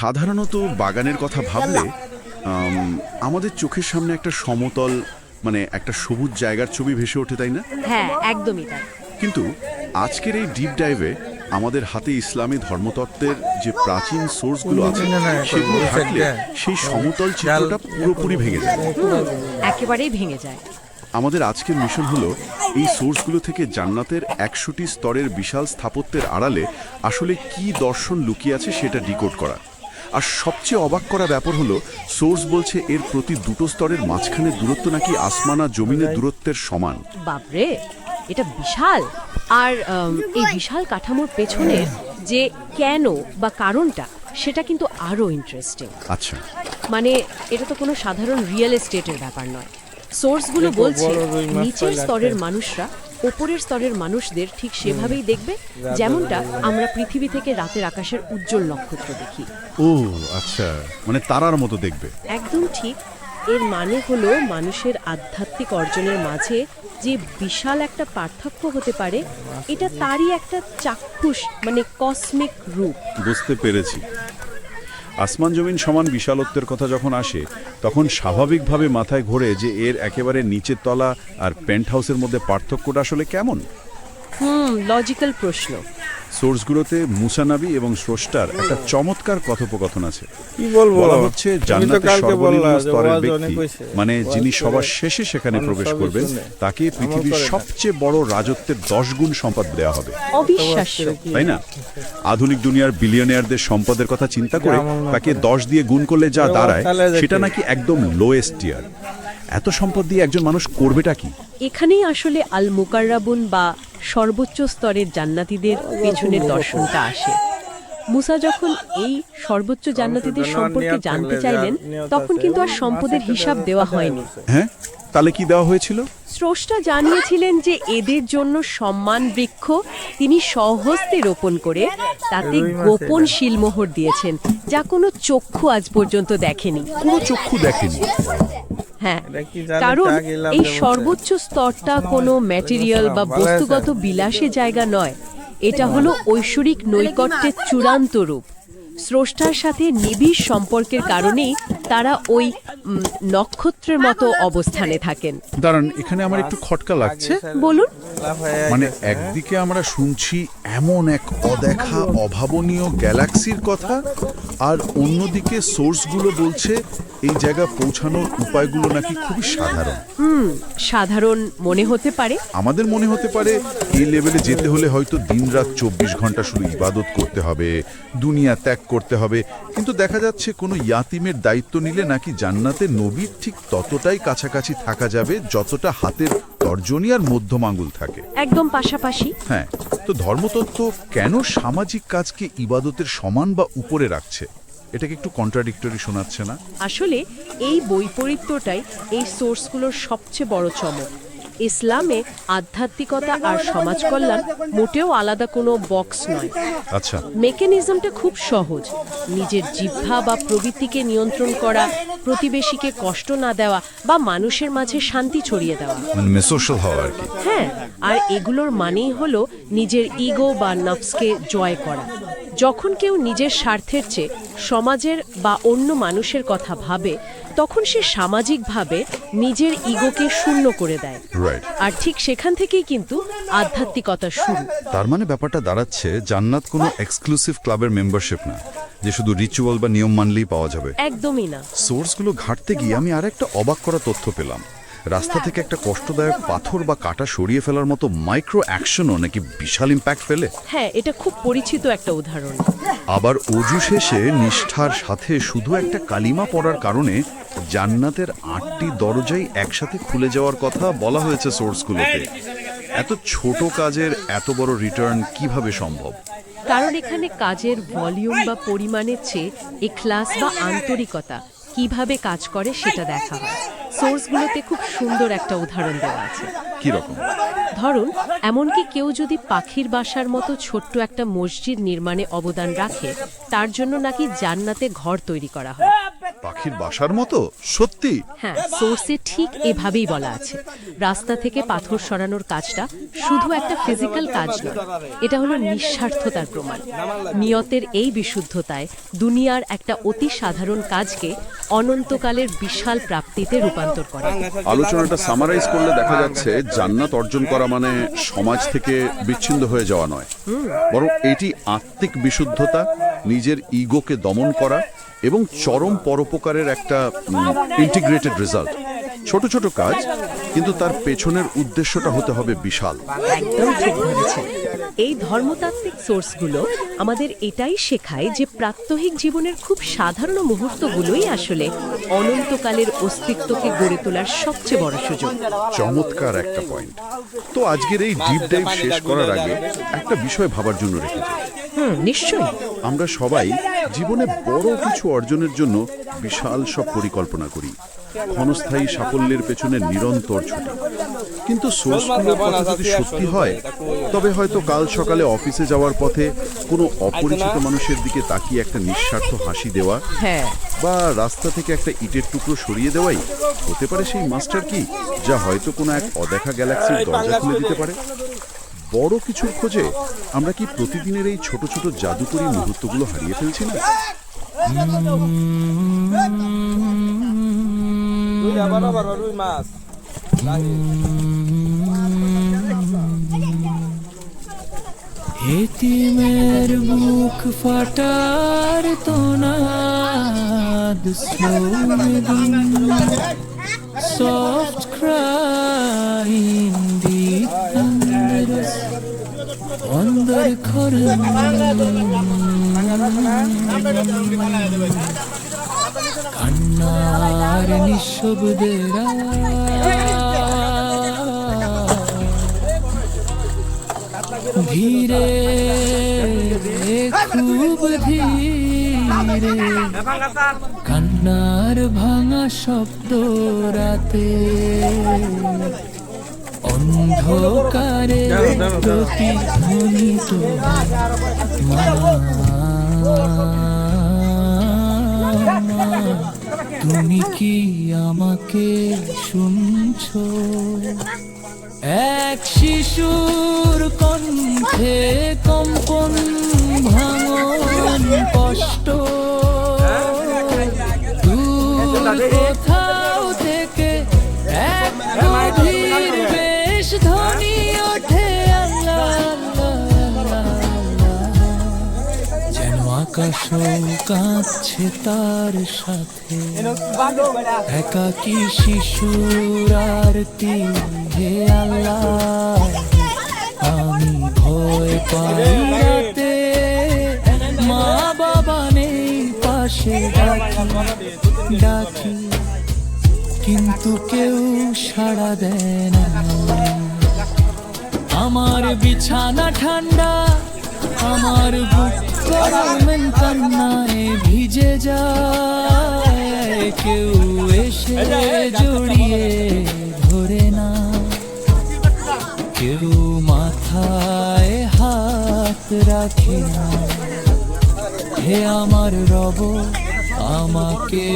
সাধারণত বাগানের কথা ভাবলে আমাদের চোখের সামনে একটা সমতল মানে একটা সবুজ জায়গার ছবি ভেসে ওঠে, তাই না? হ্যাঁ, একদমই তাই। কিন্তু আজকের এই ডিপ ডাইভে আমাদের হাতে ইসলামী ধর্মতত্ত্বের যে প্রাচীন সোর্সগুলো আছে সেগুলো থাকলে সেই সমতল চিত্রটা পুরোপুরি ভেঙে যায়। একেবারেই ভেঙে যায়। আমাদের আজকের মিশন হলো এই সোর্সগুলো থেকে জান্নাতের 100টি স্তরের বিশাল স্থাপত্যের আড়ালে আসলে কি দর্শন লুকিয়ে আছে সেটা ডিকোড করা। আর সবচেয়ে অবাক করা ব্যাপার হলো সোর্স বলছে এর প্রতি দুটো স্তরের মাঝখানের দূরত্ব নাকি আসমানা জমিনের দূরত্বের সমান। বাপরে, এটা বিশাল। আর এই বিশাল কাঠামোর পেছনের যে কেন বা কারণটা সেটা কিন্তু আরো ইন্টারেস্টিং। আচ্ছা, মানে এটা তো কোনো সাধারণ রিয়েল এস্টেটের ব্যাপার নয়। সোর্সগুলো বলছে নিচের স্তরের মানুষরা ওপরের স্তরের মানুষদের ঠিক সেভাবেই দেখবে যেমনটা আমরা পৃথিবী থেকে রাতের আকাশের উজ্জ্বল নক্ষত্র দেখি। ও আচ্ছা, মানে তারার মতো দেখবে। একদম ঠিক। এর মানে হলো মানুষের আধ্যাত্মিক অর্জনের মাঝে যে বিশাল একটা পার্থক্য হতে পারে, এটা তারই একটা চাক্ষুষ মানে কসমিক রূপ। বুঝতে পেরেছি। আসমান জমিন সমান বিশালত্বের কথা যখন আসে তখন স্বাভাবিকভাবে মাথায় ঘোরে যে এর একেবারে নিচের তলা আর পেন্ট হাউসের মধ্যে পার্থক্যটা আসলে কেমন। লজিক্যাল প্রশ্ন। সোর্সগুলোতে মুসা নবী এবং স্রষ্টার একটা চমৎকার কথোপকথন আছে। কি বলবো, বলা হচ্ছে জান্নাতের সর্বনিম্ন স্তরের ব্যক্তি মানে যিনি সবার শেষে সেখানে প্রবেশ করবেন তাকে পৃথিবীর সবচেয়ে বড় রাজত্বের 10 গুণ সম্পদ দেওয়া হবে। অবিশ্বাস্য, তাই না? আধুনিক দুনিয়ার বিলিয়নিয়ারদের সম্পদের কথা চিন্তা করে তাকে 10 দিয়ে গুণ করলে যা দাঁড়ায় সেটা নাকি একদম লোয়েস্ট টিয়ার। এত সম্পদ দিয়ে একজন মানুষ করবেটা কি? এখানেই আসলে আল মুকাররাবুন বা সর্বোচ্চ স্তরের জান্নাতীদের পেছনের দর্শনটা আসে। মুসা যখন এই সর্বোচ্চ জান্নাতীদের সম্পর্কে জানতে চাইলেন তখন কিন্তু আর সম্পদের হিসাব দেওয়া হয়নি। হ্যাঁ, তাহলে কি দেওয়া হয়েছিল? স্রষ্টা জানিয়েছিলেন যে এদের জন্য সম্মান বৃক্ষ তিনি স্বহস্তে রোপণ করে তাতে গোপন শিলমোহর দিয়েছেন, যা কোনো চক্ষু আজ পর্যন্ত দেখেনি। কোনো চক্ষু দেখেনি। হ্যাঁ, কারণ এই সর্বোচ্চ স্তরটা কোনো ম্যাটেরিয়াল বা বস্তুগত বিলাসের জায়গা নয়, এটা হলো ঐশ্বরিক নৈকট্যের চূড়ান্ত রূপ। স্রষ্টার সাথে নিবিড় সম্পর্কের কারণেই তারা ওই নক্ষত্রের মতো অবস্থানে থাকেন। দাঁড়ান, এখানে আমার একটু খটকা লাগছে। বলুন। মানে একদিকে আমরা শুনছি এমন এক অদেখা অভাবনীয় গ্যালাক্সির কথা, আর অন্যদিকে সোর্সগুলো বলছে এই জায়গা পৌঁছানোর উপায়গুলো নাকি খুবই সাধারণ। সাধারণ মনে হতে পারে। আমাদের মনে হতে পারে এই লেভেলে যেতে হলে হয়তো দিনরাত 24 ঘন্টা শুধু ইবাদত করতে হবে, দুনিয়া ত্যাগ করতে হবে। কিন্তু দেখা যাচ্ছে কোনো ইয়াতিমের দায়িত্ব নিলে নাকি জান্নাতে নবীর ঠিক ততটাই কাছাকাছি থাকা যাবে যতটা হাতের তর্জনী আর মধ্যম আঙুল থাকে। একদম পাশাপাশি। হ্যাঁ, তো ধর্মতত্ত্ব কেন সামাজিক কাজকে ইবাদতের সমান বা উপরে রাখছে? এটাকে একটু কন্ট্রাডিক্টরি শোনাচ্ছে না? আসলে এই বৈপরীত্যটাই এই সোর্সগুলোর সবচেয়ে বড় চমক। ইসলামে আধ্যাত্মিকতা আর সমাজ কল্যাণ মোটেও আলাদা কোনো বক্স নয়। আচ্ছা, মেকানিজমটা খুব সহজ। নিজের জিহ্বা বা প্রবৃত্তিকে নিয়ন্ত্রণ করা, প্রতিবেশীকে কষ্ট না দেওয়া বা মানুষের মাঝে শান্তি ছড়িয়ে দেওয়া, মানে মেসোশাল হওয়া আর কি। হ্যাঁ, আর এগুলোর মানেই হলো নিজের ইগো বা নফসকে জয় করা। যখন কেউ নিজের স্বার্থের চেয়ে সমাজের বা অন্য মানুষের কথা ভাবে তখন সে সামাজিকভাবে নিজের ইগোকে শূন্য করে দেয়। আর ঠিক সেখান থেকেই কিন্তু আধ্যাত্মিকতা শুরু। তার মানে ব্যাপারটা দাঁড়াচ্ছে জান্নাত কোনো এক্সক্লুসিভ ক্লাবের মেম্বারশিপ না যে শুধু রিচুয়াল বা নিয়ম মানলেই পাওয়া যাবে। একদমই না। সোর্সগুলো ঘাঁটতে গিয়ে আমি আরেকটা অবাক করা তথ্য পেলাম। রাস্তা থেকে একটা কষ্টদায়ক পাথর বা কাঁটা সরিয়ে ফেলার মতো মাইক্রো অ্যাকশনও নাকি বিশাল ইম্প্যাক্ট ফেলে। হ্যাঁ, এটা খুব পরিচিত একটা উদাহরণ। আবার অজু শেষে নিষ্ঠার সাথে শুধু একটা কালিমা পড়ার কারণে জান্নাতের 8টি দরজাই একসাথে খুলে যাওয়ার কথা বলা হয়েছে সোর্সগুলোতে। এত ছোট কাজের এত বড় রিটার্ন কিভাবে সম্ভব? কারণ এখানে কাজের ভলিউম বা পরিমাণের চেয়ে ইখলাস বা আন্তরিকতা কিভাবে কাজ করে সেটা দেখা হয়। সোর্সগুলোতে খুব সুন্দর একটা উদাহরণ দেওয়া আছে। কি রকম? ধরুন, এমনকি কেউ যদি পাখির বাসার মতো ছোট্ট একটা মসজিদ নির্মাণে অবদান রাখে, তার জন্য নাকি জান্নাতে ঘর তৈরি করা হয়। পাখির বাসার মতো সত্যি? হ্যাঁ, সোর্সে ঠিক এভাবেই বলা আছে। রাস্তা থেকে পাথর সরানোর কাজটা শুধু একটা ফিজিক্যাল কাজ নয়, এটা হলো নিঃস্বার্থতার প্রমাণ। নিয়তের এই বিশুদ্ধতায় দুনিয়ার একটা অতি সাধারণ কাজকে অনন্তকালের বিশাল প্রাপ্তিতে রূপান্তর করে। আলোচনাটা সামারাইজ করলে দেখা যাচ্ছে জান্নাত অর্জন করা মানে সমাজ থেকে বিচ্ছিন্ন হয়ে যাওয়া নয়, বরং এটি আত্মিক বিশুদ্ধতা, নিজের ইগোকে দমন করা এবং চরম পরোপকারের একটা ইন্টিগ্রেটেড রেজাল্ট। ছোট ছোট কাজ, কিন্তু তার পেছনের উদ্দেশ্যটা হতে হবে বিশাল। একদম ঠিক বলেছেন। এই ধর্মতাত্ত্বিক সোর্সগুলো আমাদের এটাই শেখায় যে প্রাত্যহিক জীবনের খুব সাধারণ মুহূর্তগুলোই আসলে অনন্তকালের অস্তিত্বকে গড়ে তোলার সবচেয়ে বড় সুযোগ। চমৎকার একটা পয়েন্ট। তো আজকের এই ডিপ ডাইভ শেষ করার আগে একটা বিষয় ভাবার জন্য রেখে যাই। নিশ্চয়ই। আমরা সবাই জীবনে বড় কিছু অর্জনের জন্য বিশাল সব পরিকল্পনা করি, ক্ষণস্থায়ী সাফল্যের পেছনে নিরন্তর ছুটি। কিন্তু সোর্সগুলোর কথা যদি সত্যি হয়, তবে হয়তো কাল সকালে অফিসে যাওয়ার পথে কোনো অপরিচিত মানুষের দিকে তাকিয়ে একটা নিঃস্বার্থ হাসি দেওয়া, বা রাস্তা থেকে একটা ইটের টুকরো সরিয়ে দেওয়াই হতে পারে সেই মাস্টার কি, যা হয়তো কোনো এক অদেখা গ্যালাক্সির দরজা খুলে দিতে পারে। বড় কিছুর খোঁজে আমরা কি প্রতিদিনের এই ছোট ছোট জাদুকরী মুহূর্তগুলো হারিয়ে ফেলছি না? এতিমের বুক ফাটার তোনাদ soft crying the thunderous wonder কান্নার নিঃশব্দেরা ধীরে খুব ধীরে কান্নার ভাঙা শব্দ রাতে অন্ধকারে প্রতিধ্বনিত মা, তুমি কি আমাকে শুনছো? এক শিশুর কণ্ঠে কম্পন ভাঙন কষ্ট, দূর কোথাও থেকে এক গভীর বেশ ধ্বনি ওঠে আল্লাহ আল্লাহ আল্লাহ, যেন আকাশও কাঁদছে তার সাথে। একাকী শিশুর আরতি, হে আল্লাহ আমি ভয় পাই রাতে, মা বাবা নেই পাশে, ডাকি ডাকি কিন্তু কেউ সাড়া দেয় না। আমার বিছানা ঠান্ডা, আমার বুক গরমের কান্নায় ভিজে যায়, কেউ এসে জড়িয়ে ধরে না, কেউ মাথায় হাত রাখে না। হে আমার রব, আমাকে